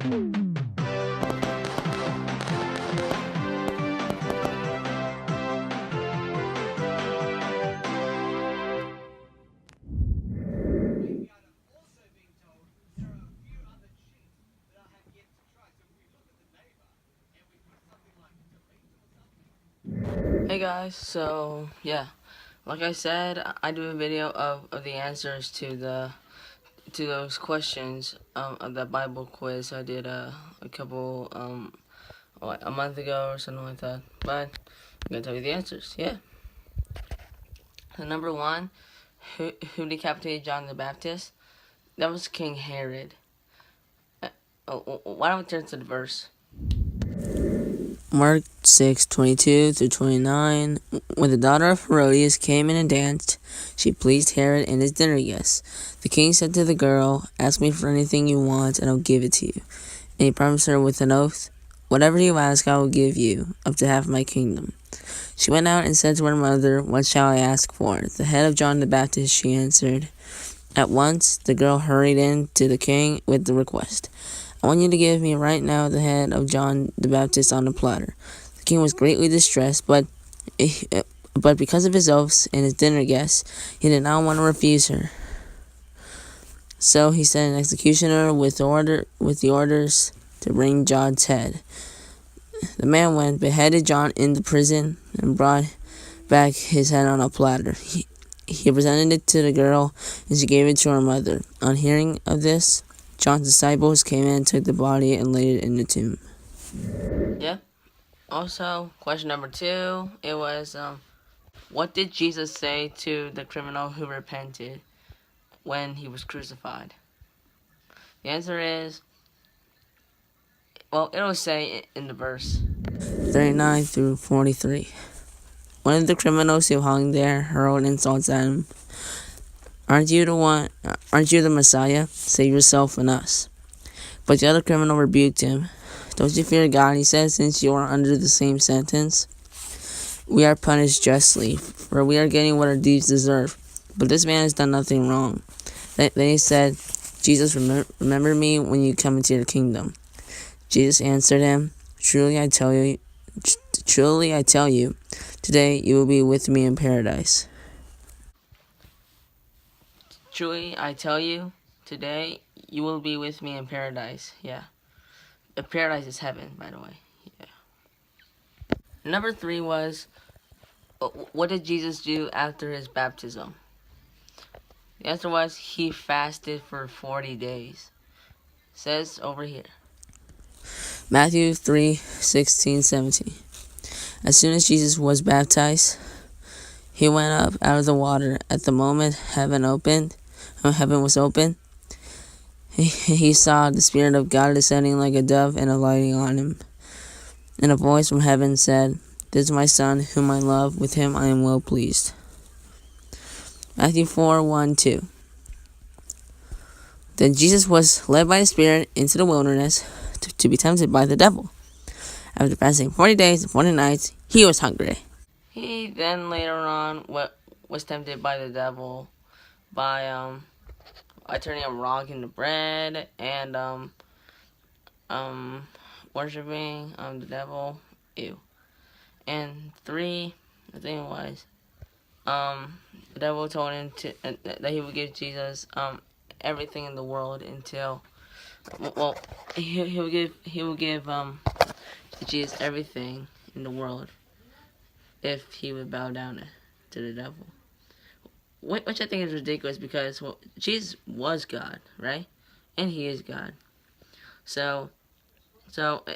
Hey guys, so yeah, like I said, I do a video of the answers to those questions of that Bible quiz I did a couple like a month ago or something like that. But I'm gonna tell you the answers. Yeah. So number one, who decapitated John the Baptist? That was King Herod. Why don't we turn to the verse? Mark 6:22-29. When the daughter of Herodias came in and danced, she pleased Herod and his dinner guests. The king said to the girl, "Ask me for anything you want, and I'll give it to you." And he promised her with an oath, "Whatever you ask, I will give you, up to half my kingdom." She went out and said to her mother, "What shall I ask for?" "The head of John the Baptist," she answered. At once, the girl hurried in to the king with the request, "I want you to give me right now the head of John the Baptist on a platter." The king was greatly distressed, but because of his oaths and his dinner guests, he did not want to refuse her. So he sent an executioner with the orders to bring John's head. The man went, beheaded John in the prison, and brought back his head on a platter. He presented it to the girl, and she gave it to her mother. On hearing of this, John's disciples came in and took the body and laid it in the tomb. Yeah. Also, question number two, it was what did Jesus say to the criminal who repented when he was crucified? The answer is, well, it'll say in the verse 39-43. One of the criminals who hung there hurled insults at him. Aren't you the Messiah? Save yourself and us." But the other criminal rebuked him. "Don't you fear God," he said, "since you are under the same sentence? We are punished justly, for we are getting what our deeds deserve. But this man has done nothing wrong." Then he said, "Jesus, remember me when you come into your kingdom." Jesus answered him, Truly I tell you, today you will be with me in paradise." Truly, I tell you, today you will be with me in paradise. Yeah. Paradise is heaven, by the way. Yeah. Number three was, what did Jesus do after his baptism? The answer was, he fasted for 40 days. It says over here. Matthew 3:16-17. As soon as Jesus was baptized, he went up out of the water. At the moment heaven was opened, he saw the Spirit of God descending like a dove and alighting on him. And a voice from heaven said, "This is my Son, whom I love. With him I am well pleased." Matthew 4:1-2. Then Jesus was led by the Spirit into the wilderness to be tempted by the devil. After fasting 40 days and 40 nights, he was hungry. He then later on was tempted by the devil by turning a rock into bread and worshiping the devil. Ew. And three, I think it was the devil told him that he would give Jesus everything in the world until, well, he will give Jesus everything in the world if he would bow down to the devil. Which I think is ridiculous because, well, Jesus was God, right? And he is God. So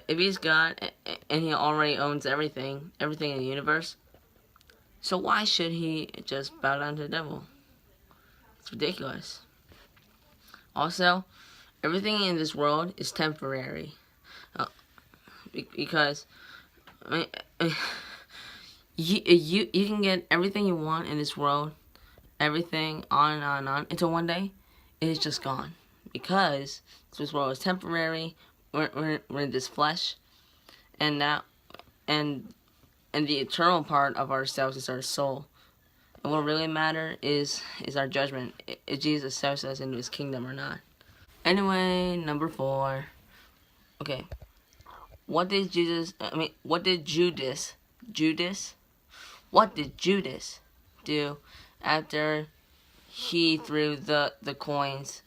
if he's God and he already owns everything in the universe, so why should he just bow down to the devil? It's ridiculous. Also, everything in this world is temporary. Because, I mean, you can get everything you want in this world, everything on and on and on, until one day it is just gone. Because this world is temporary. We're in this flesh, and now and the eternal part of ourselves is our soul. And what really matters is our judgment. If Jesus accepts us into his kingdom or not. Anyway, number four. Okay. What did Judas do after he threw the coins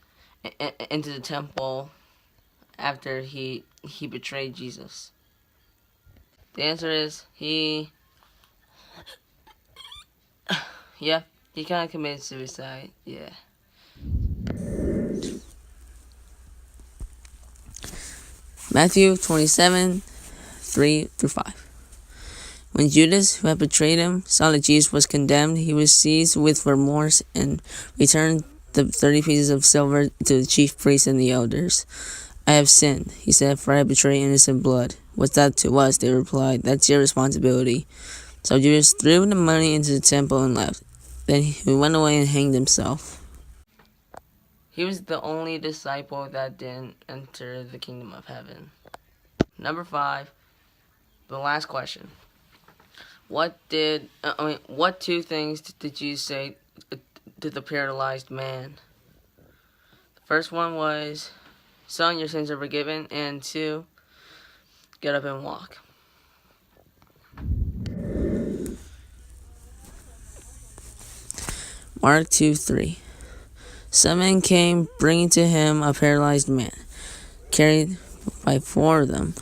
into the temple after he betrayed Jesus? The answer is he kind of committed suicide. Yeah. Matthew 27, 3-5. When Judas, who had betrayed him, saw that Jesus was condemned, he was seized with remorse and returned the 30 pieces of silver to the chief priests and the elders. I have sinned, he said, for I betrayed innocent blood. What's that to us? They replied. That's your responsibility. So Judas threw the money into the temple and left. Then he went away and hanged himself. He was the only disciple that didn't enter the kingdom of heaven. Number 5, the last question. What two things did you say to the paralyzed man? The first one was, son, your sins are forgiven, and 2, get up and walk. Mark 2:3. Some men came, bringing to him a paralyzed man, carried by 4 of them.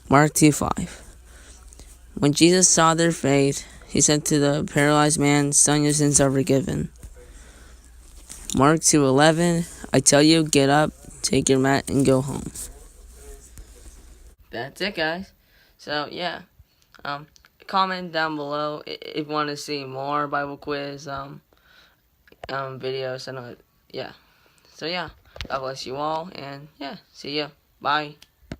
Mark 2:5. When Jesus saw their faith, he said to the paralyzed man, son, your sins are forgiven. Mark 2:11. I tell you, get up, take your mat, and go home. That's it, guys. So, yeah. Comment down below if you want to see more Bible quiz videos. Yeah. So, yeah. God bless you all, and, yeah, see ya. Bye.